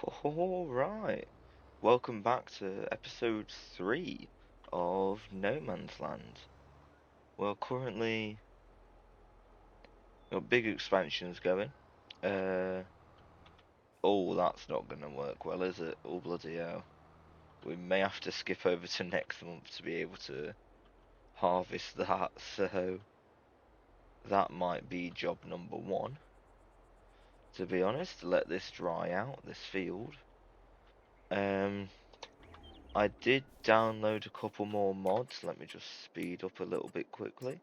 Alright, welcome back to episode 3 of No Man's Land. Well, currently, got big expansions going. Uh, oh, that's not gonna work well, is it? Oh, bloody hell. We may have to skip over to next month to be able to harvest that, so that might be job number 1. To be honest, let this dry out, this field. Um, I did download a couple more mods. Let me just speed up a little bit quickly.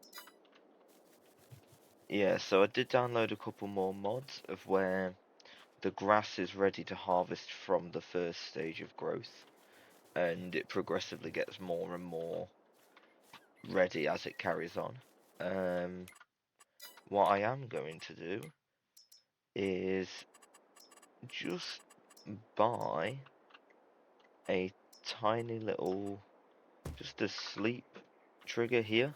Yeah, so I did download a couple more mods of where the grass is ready to harvest from the first stage of growth, and it progressively gets more and more ready as it carries on. Um, what I am going to do is just buy a tiny little, just a sleep trigger here.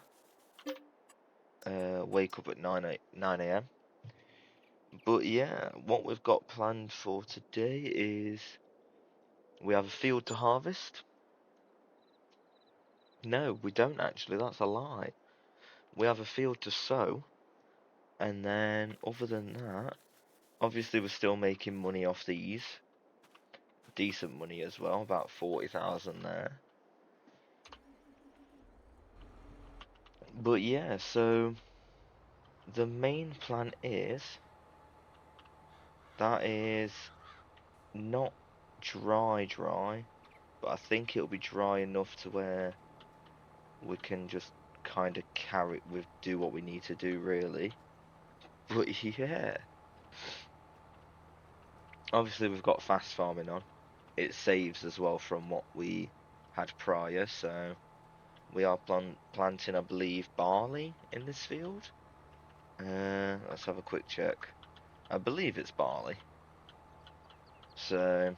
Wake up at 9 a.m. But yeah, what we've got planned for today is we have a field to harvest. No, we don't actually, that's a lie. We have a field to sow, and then other than that, obviously we're still making money off these. Decent money as well, about 40,000 there. But yeah, so the main plan is that is not dry, but I think it'll be dry enough to where we can just kind of do what we need to do really. But yeah, obviously we've got fast farming on. It saves as well from what we had prior, so we are planting, I believe, barley in this field. Let's have a quick check. I believe it's barley. So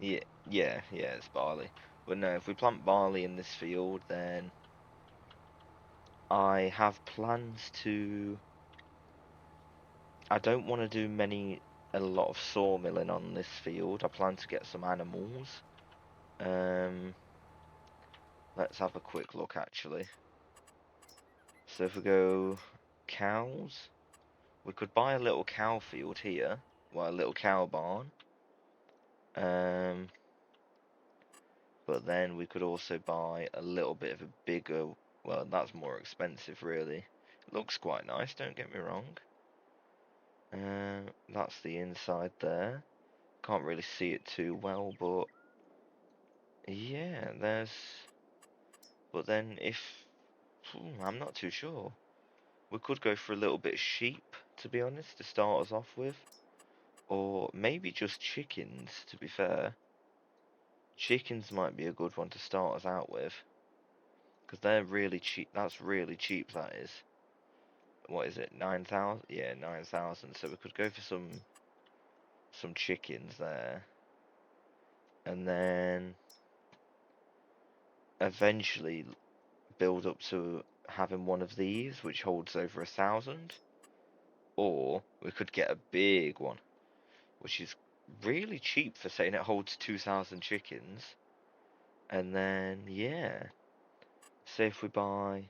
yeah, yeah, it's barley. But no, if we plant barley in this field, then I have plans to. I don't want to do a lot of sawmilling on this field. I plan to get some animals. Um, let's have a quick look actually. So if we go cows, we could buy a little cow field here, well, a little cow barn. Um, but then we could also buy a little bit of a bigger, well, that's more expensive really. It looks quite nice, don't get me wrong. That's the inside there. Can't really see it too well, but yeah, but then I'm not too sure. We could go for a little bit of sheep, to be honest, to start us off with. Or maybe just chickens, to be fair. Chickens might be a good one to start us out with. Because they're really cheap. That's really cheap, that is. What is it, 9,000? Yeah, 9,000. So we could go for some chickens there. And then eventually build up to having one of these, which holds over 1,000. Or we could get a big one, which is really cheap for saying it holds 2,000 chickens. And then, yeah, say if we buy,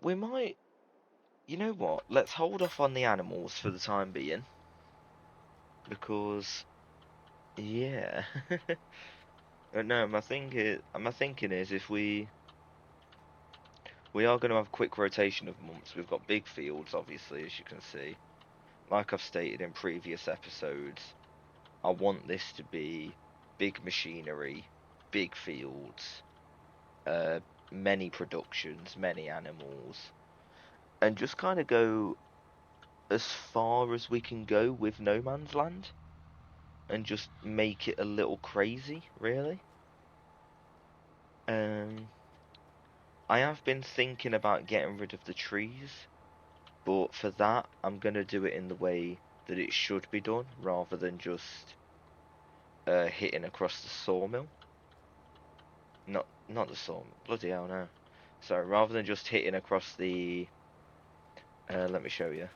we might, you know what? Let's hold off on the animals for the time being, because, yeah. No, my thinking is if we are going to have a quick rotation of months. We've got big fields, obviously, as you can see. Like I've stated in previous episodes, I want this to be big machinery, big fields, uh, many productions, many animals, and just kind of go as far as we can go with No Man's Land, and just make it a little crazy, really. Um, I have been thinking about getting rid of the trees, but for that, I'm gonna do it in the way that it should be done, rather than just hitting across the sawmill. Not the sawmill. Bloody hell, no. So rather than just hitting across the, let me show you.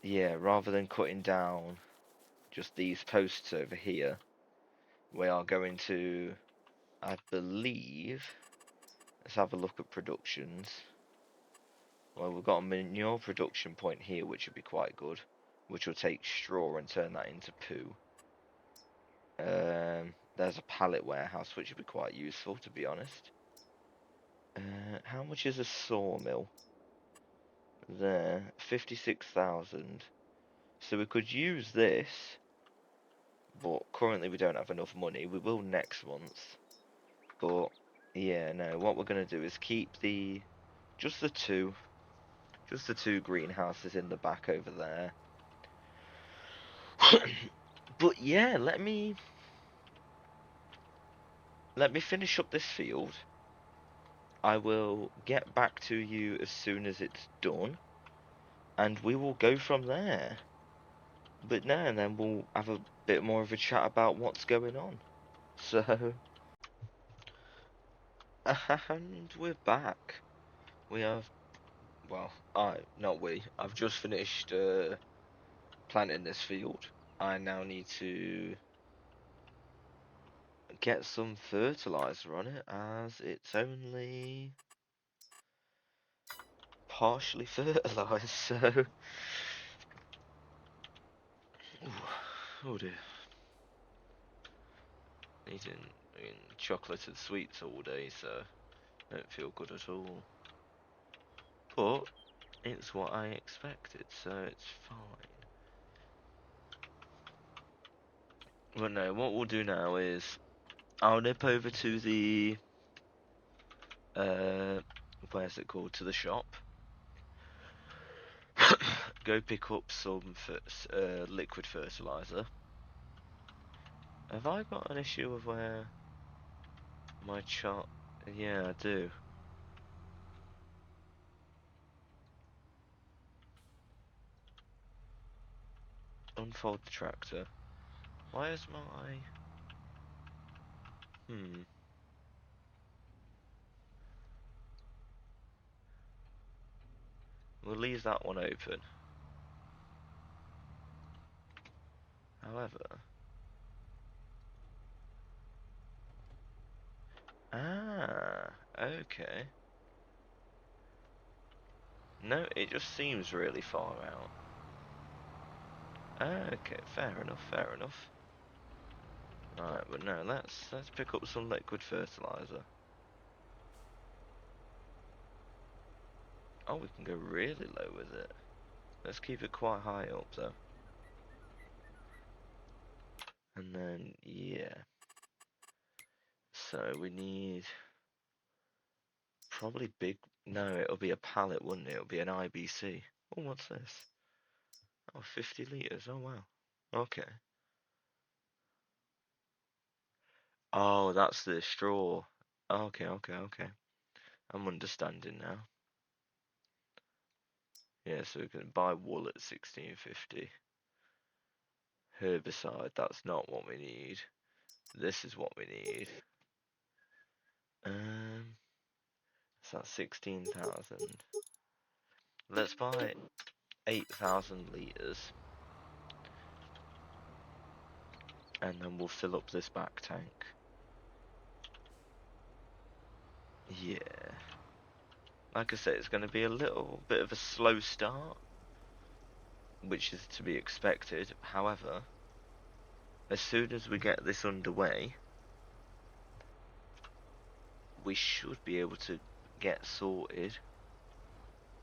yeah, rather than cutting down just these posts over here, we are going to, I believe, let's have a look at productions. Well, we've got a manure production point here, which would be quite good, which will take straw and turn that into poo. There's a pallet warehouse, which would be quite useful, to be honest. How much is a sawmill? There, 56,000. So we could use this, but currently we don't have enough money. We will next month. But yeah, no, what we're gonna do is keep just the two just the two greenhouses in the back over there. But yeah, let me finish up this field. I will get back to you as soon as it's done, and we will go from there. But no, and then we'll have a bit more of a chat about what's going on. So, and we're back. We have, well, not we. I've just finished planting this field. I now need to get some fertilizer on it, as it's only partially fertilized. So, oh dear, eating chocolate and sweets all day, so don't feel good at all. But it's what I expected, so it's fine. But no, what we'll do now is I'll nip over to the uh, where's it called? To the shop. Go pick up some liquid fertilizer. Have I got an issue of where my chart? Yeah, I do. Unfold the tractor. Why is my... We'll leave that one open. However... Ah, okay. No, it just seems really far out. Okay, fair enough, fair enough. Right, but no, let's pick up some liquid fertilizer. Oh, we can go really low with it. Let's keep it quite high up though. And then, yeah. So we need probably big. No, it'll be a pallet, wouldn't it? It'll be an IBC. Oh, what's this? Oh, 50 litres. Oh, wow. Okay. Oh, that's the straw. Okay, okay, okay. I'm understanding now. Yeah, so we can buy wool at 16.50. Herbicide, that's not what we need. This is what we need. So that's 16,000. Let's buy 8,000 litres. And then we'll fill up this back tank. Yeah. Like I said, it's going to be a little bit of a slow start, which is to be expected. However, as soon as we get this underway, we should be able to get sorted.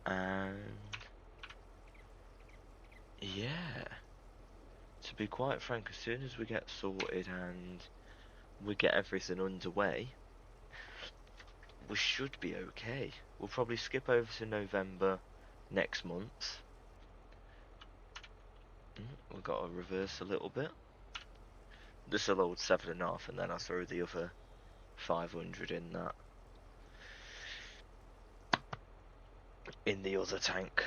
And yeah, to be quite frank, as soon as we get sorted and we get everything underway, we should be okay. We'll probably skip over to November next month. We've got to reverse a little bit. This will load 7.5 and then I'll throw the other 500 in that. In the other tank,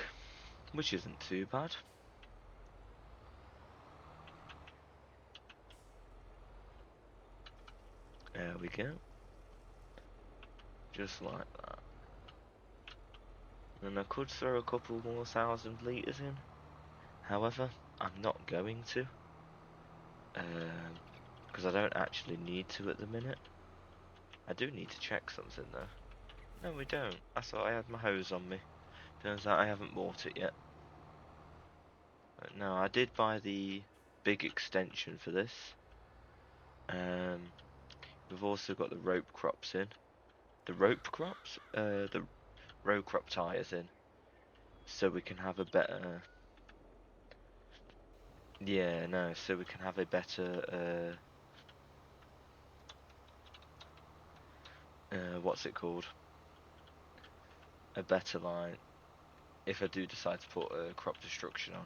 which isn't too bad. There we go. Just like that. And I could throw a couple more 1,000 litres in. However, I'm not going to, because I don't actually need to at the minute. I do need to check something though. No, we don't. I thought I had my hose on me. Turns out I haven't bought it yet. But no, I did buy the big extension for this. We've also got the rope crops in. The rope crops? The row crop tires in. So we can have a better... Yeah, no, so we can have a better, what's it called? A better line. If I do decide to put a crop destruction on,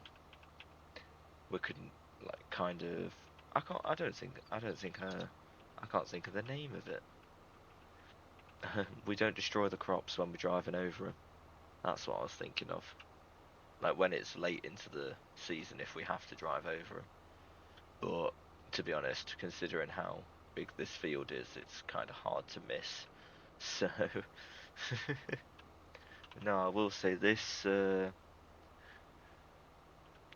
we could, like, kind of... I don't think, I can't think of the name of it. We don't destroy the crops when we're driving over them. That's what I was thinking of. Like when it's late into the season if we have to drive over them. But to be honest, considering how big this field is, it's kind of hard to miss. So, no, I will say this,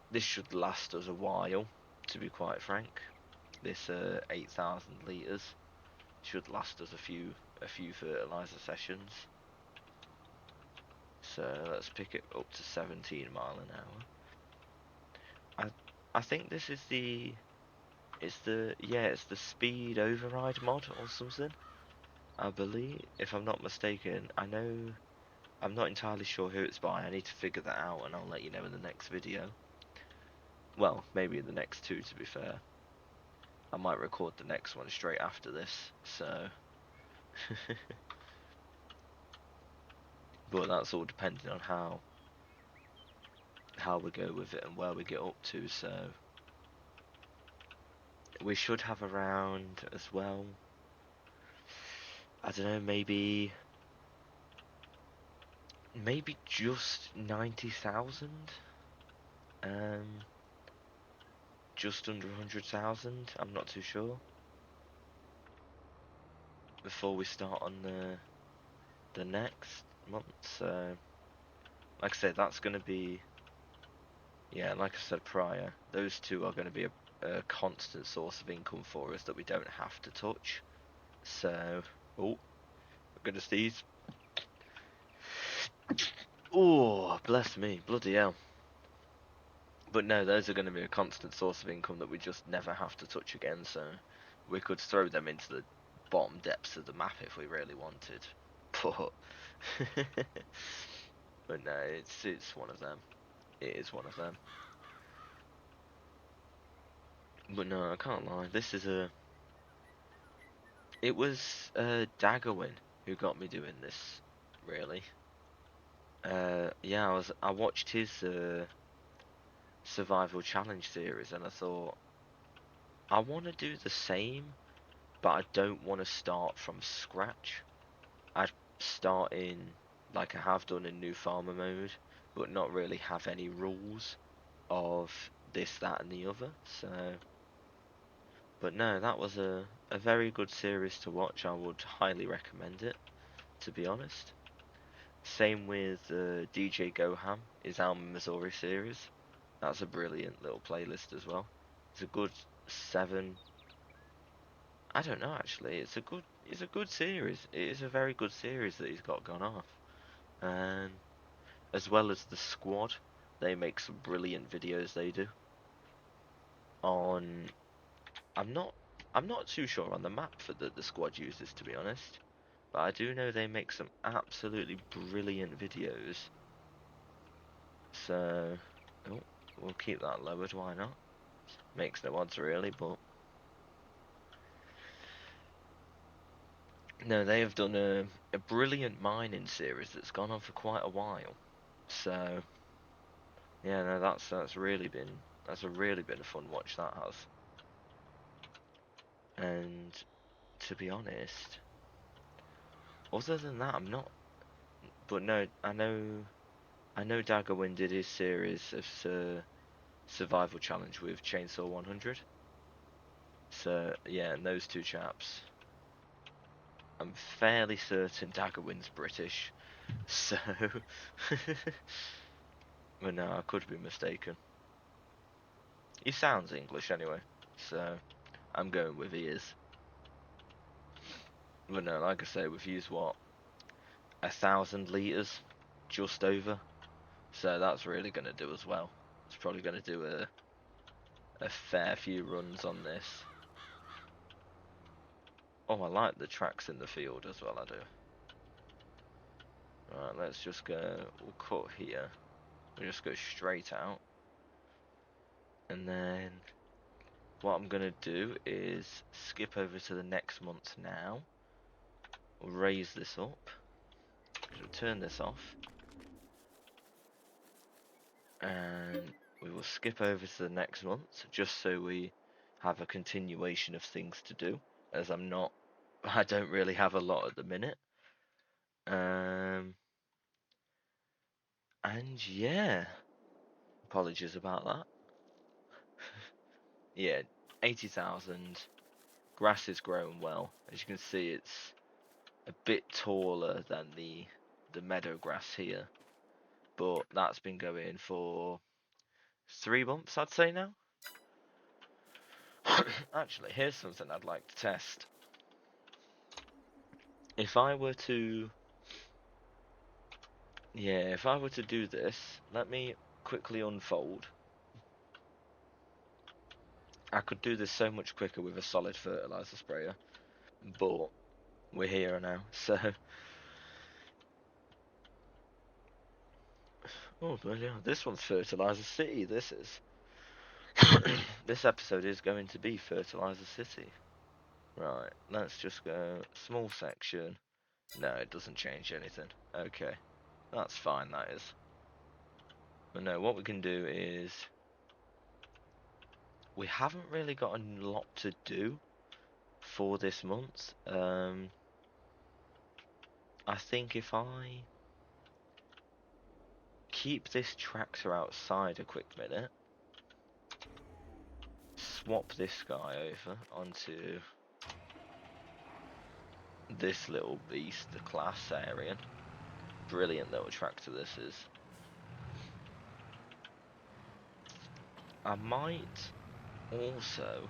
this should last us a while, to be quite frank. This 8,000 litres should last us a few fertiliser sessions. So let's pick it up to 17 mile an hour. I think this is it's the speed override mod or something. I believe, if I'm not mistaken. I'm not entirely sure who it's by. I need to figure that out and I'll let you know in the next video. Well, maybe in the next two, to be fair. I might record the next one straight after this, so... But that's all depending on how we go with it and where we get up to, so... We should have around, as well... I don't know, maybe just 90,000? Just under 100,000, I'm not too sure. Before we start on the next month, so... Like I said, that's going to be... Yeah, like I said prior, those two are going to be a constant source of income for us that we don't have to touch. So... Oh, I'm going to sneeze. Oh, bless me, bloody hell. But no, those are going to be a constant source of income that we just never have to touch again, so we could throw them into the bottom depths of the map if we really wanted. But but no, it's one of them. It is one of them. But no, I can't lie. This is It was Daggerwin who got me doing this, really. Yeah, I watched his survival challenge series and I thought I want to do the same, but I don't want to start from scratch. I'd start in like I have done in new farmer mode, but not really have any rules of this, that, and the other. So, but no, that was a very good series to watch. I would highly recommend it, to be honest. Same with DJ Goham, his Alma Missouri series. That's a brilliant little playlist as well. It's a good 7. I don't know actually. It's a good series. It is a very good series that he's got gone off. And as well as the squad, they make some brilliant videos they do. On I'm not I'm not too sure on the map for the squad uses, to be honest. But I do know they make some absolutely brilliant videos. So, oh, we'll keep that lowered, why not? Makes no odds really, but... No, they have done a brilliant mining series that's gone on for quite a while. So, yeah, no, that's really been... That's really been a fun watch, that has. And, to be honest, other than that, I'm not... But no, I know Daggerwin did his series of Survival Challenge with Chainsaw 100. So, yeah, and those two chaps... I'm fairly certain Daggerwin's British, so... But no, I could be mistaken. He sounds English anyway, so I'm going with he is. But no, like I say, we've used what, 1,000 litres, just over. So that's really going to do as well. It's probably going to do a fair few runs on this. Oh, I like the tracks in the field as well, I do. Right, let's just go, we'll cut here. We'll just go straight out. And then what I'm going to do is skip over to the next month now. We'll raise this up. We'll turn this off. And we will skip over to the next month, just so we have a continuation of things to do, as I don't really have a lot at the minute. And yeah, apologies about that. Yeah, 80,000. Grass is growing well. As you can see, it's a bit taller than the meadow grass here, but that's been going for 3 months, I'd say now. Actually, here's something I'd like to test. If I were to, yeah, if I were to do this, let me quickly unfold. I could do this so much quicker with a solid fertilizer sprayer, but we're here now, so. Oh, well, yeah, this one's Fertilizer City. This is. This episode is going to be Fertilizer City. Right, let's just go small section. No, it doesn't change anything. Okay, that's fine, that is. But no, what we can do is, we haven't really got a lot to do for this month. I think if I keep this tractor outside a quick minute, swap this guy over onto this little beast, the class Aryan. Brilliant little tractor this is. I might also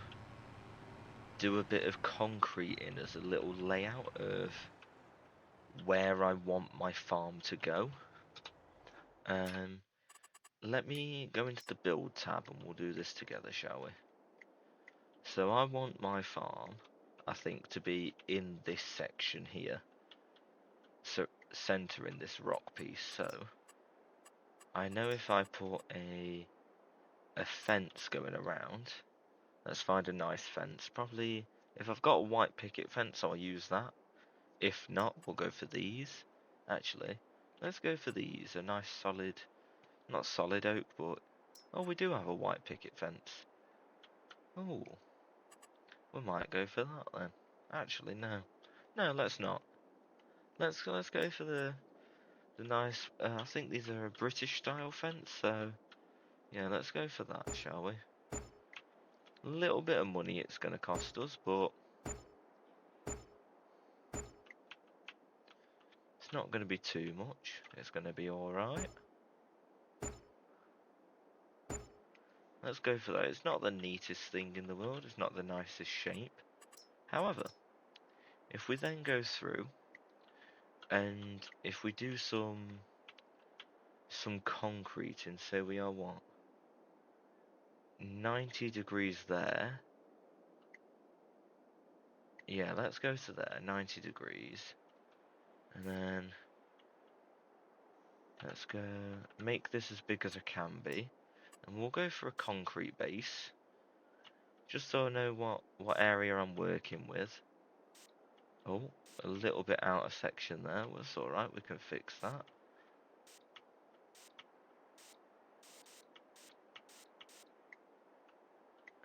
do a bit of concrete in as a little layout of where I want my farm to go. Um, Let me go into the build tab and we'll do this together, shall we? So I want my farm, I think, to be in this section here. So centering this rock piece. So I know if I put a fence going around, let's find a nice fence. Probably if I've got a white picket fence, I'll use that. If not, we'll go for these. Actually, let's go for these. A nice solid, not solid oak, but oh, we do have a white picket fence. Oh, we might go for that then. Actually, no, no, let's not. Let's go for the nice. I think these are a British style fence, so yeah, let's go for that, shall we? A little bit of money it's going to cost us, but it's not going to be too much. It's going to be alright. Let's go for that. It's not the neatest thing in the world. It's not the nicest shape. However, if we then go through and if we do some concrete and say we are what? 90 degrees there. Yeah, let's go to there. 90 degrees. And then let's go make this as big as it can be. And we'll go for a concrete base. Just so I know what area I'm working with. Oh, a little bit out of section there. Well, that's alright, we can fix that.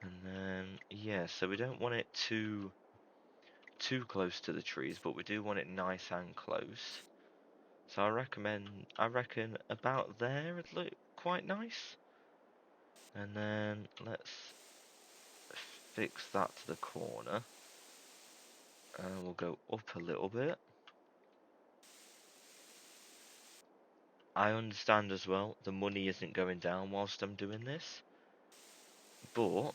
And then, yeah, so we don't want it too close to the trees, but we do want it nice and close. So I reckon about there it'd look quite nice. And then let's fix that to the corner. And we'll go up a little bit. I understand as well, the money isn't going down whilst I'm doing this. but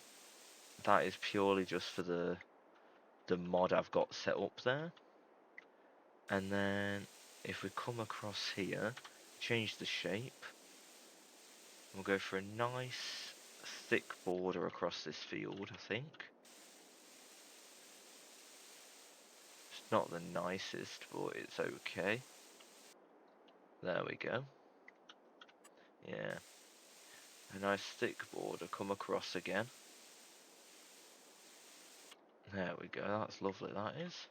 that is purely just for the mod I've got set up there. And then if we come across here, change the shape, we'll go for a nice thick border across this field, I think. It's not the nicest, but it's okay. There we go. Yeah. A nice thick border come across again. There we go, that's lovely, that is.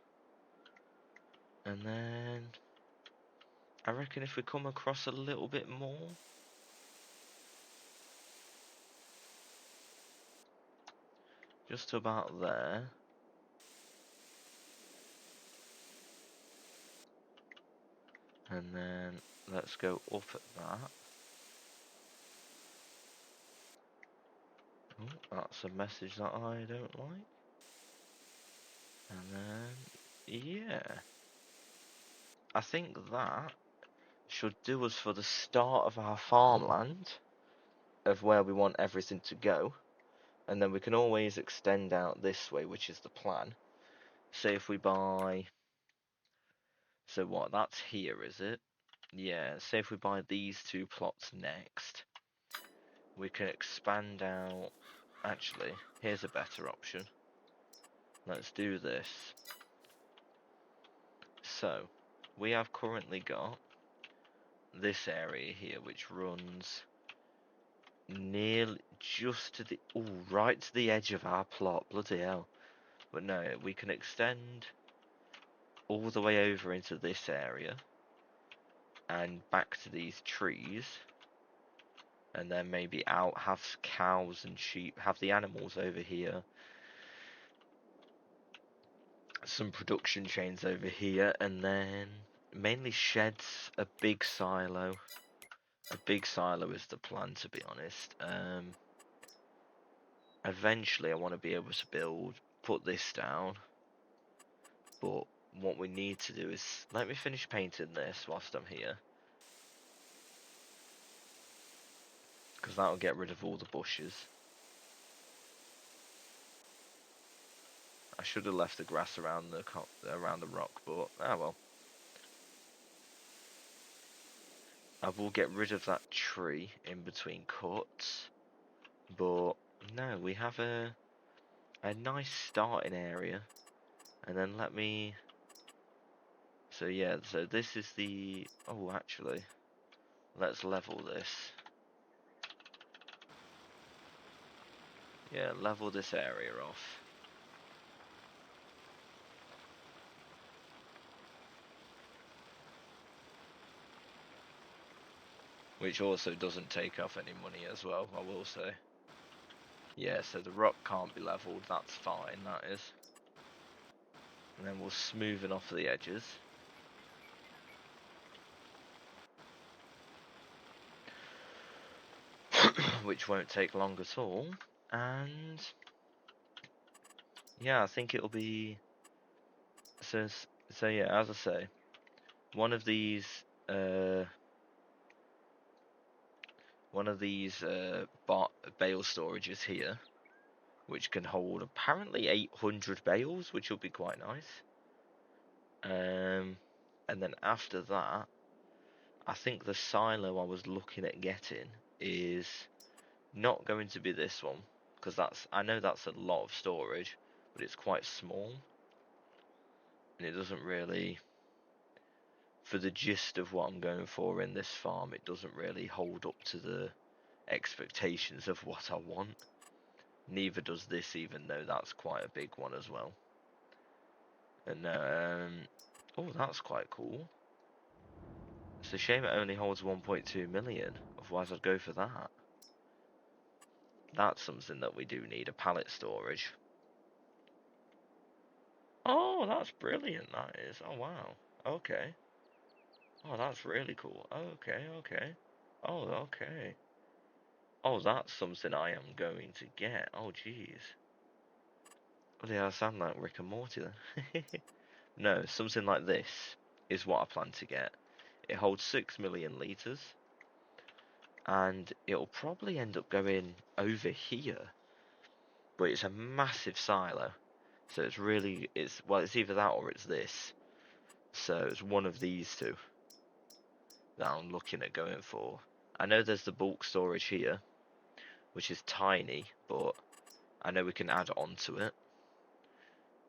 And then I reckon if we come across a little bit more, just about there. And then let's go up at that. Oh, that's a message that I don't like. And then, yeah. I think that should do us for the start of our farmland, of where we want everything to go. And then we can always extend out this way, which is the plan. Say if we buy... So what, that's here, is it? Yeah, say if we buy these 2 plots next, we can expand out... Actually, here's a better option. Let's do this. So, we have currently got this area here, which runs nearly just to the... Ooh, right to the edge of our plot. Bloody hell. But no, we can extend all the way over into this area and back to these trees, and then maybe out, have cows and sheep, have the animals over here, some production chains over here, and then mainly sheds, a big silo. A big silo is the plan, to be honest. Eventually I want to be able to put this down, but what we need to do is, let me finish painting this whilst I'm here, because that'll get rid of all the bushes. I should have left the grass around the rock, but ah well. I will get rid of that tree in between cuts, but no, we have a nice starting area, and then let me... So yeah, so this is the... Oh, actually, let's level this. Yeah, level this area off. Which also doesn't take off any money as well, I will say. Yeah, so the rock can't be leveled, that's fine, that is. And then we'll smoothen off the edges. Which won't take long at all. And yeah, I think it'll be... So yeah, as I say, one of these uh, bale storages here, which can hold apparently 800 bales, which will be quite nice. And then after that, I think the silo I was looking at getting is not going to be this one, because I know that's a lot of storage, but it's quite small, and it doesn't really, for the gist of what I'm going for in this farm, it doesn't really hold up to the expectations of what I want. Neither does this, even though that's quite a big one as well. And oh, that's quite cool. It's a shame it only holds 1.2 million. Otherwise, I'd go for that. That's something that we do need, a pallet storage. Oh, that's brilliant, that is. Oh, wow. Okay. Oh, that's really cool. Okay, okay. Oh, okay. Oh, that's something I am going to get. Oh, jeez. Oh, yeah, I sound like Rick and Morty then. No, something like this is what I plan to get. It holds 6 million litres, and it'll probably end up going over here. but it's a massive silo. So it's either that or it's this. So it's one of these two that I'm looking at going for. I know there's the bulk storage here, which is tiny, but I know we can add on to it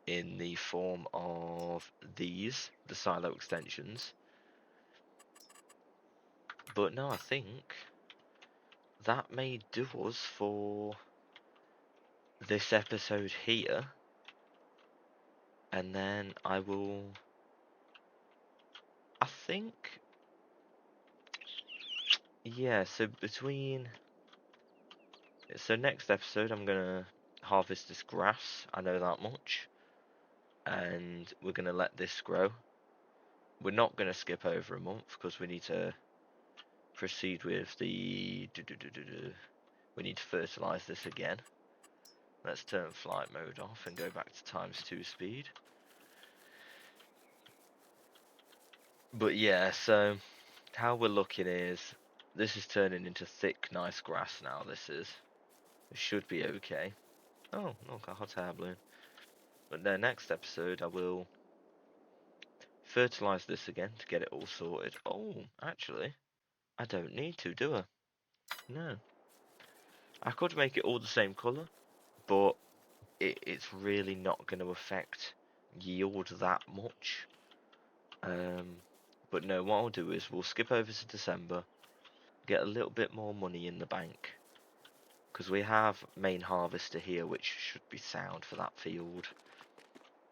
in the form of the silo extensions. But no, I think that may do us for this episode here. And then I think, yeah, so next episode I'm gonna harvest this grass, I know that much. And we're gonna let this grow. We're not gonna skip over a month because we need to proceed with we need to fertilize this again. Let's turn flight mode off and go back to ×2 speed. But yeah, so how we're looking is this is turning into thick, nice grass now. It should be okay. Oh, look, a hot air balloon. But the next episode, I will fertilize this again to get it all sorted. Oh, actually, I don't need to, do I? No. I could make it all the same colour, but it's really not going to affect yield that much. But no, what I'll do is we'll skip over to December, get a little bit more money in the bank, because we have main harvester here, which should be sound for that field.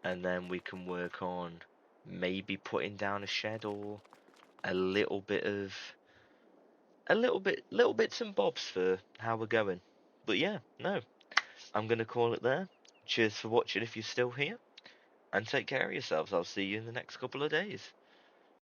And then we can work on maybe putting down a shed or a little bits and bobs for how we're going. But yeah, no, I'm gonna call it there. Cheers for watching if you're still here, and take care of yourselves. I'll see you in the next couple of days.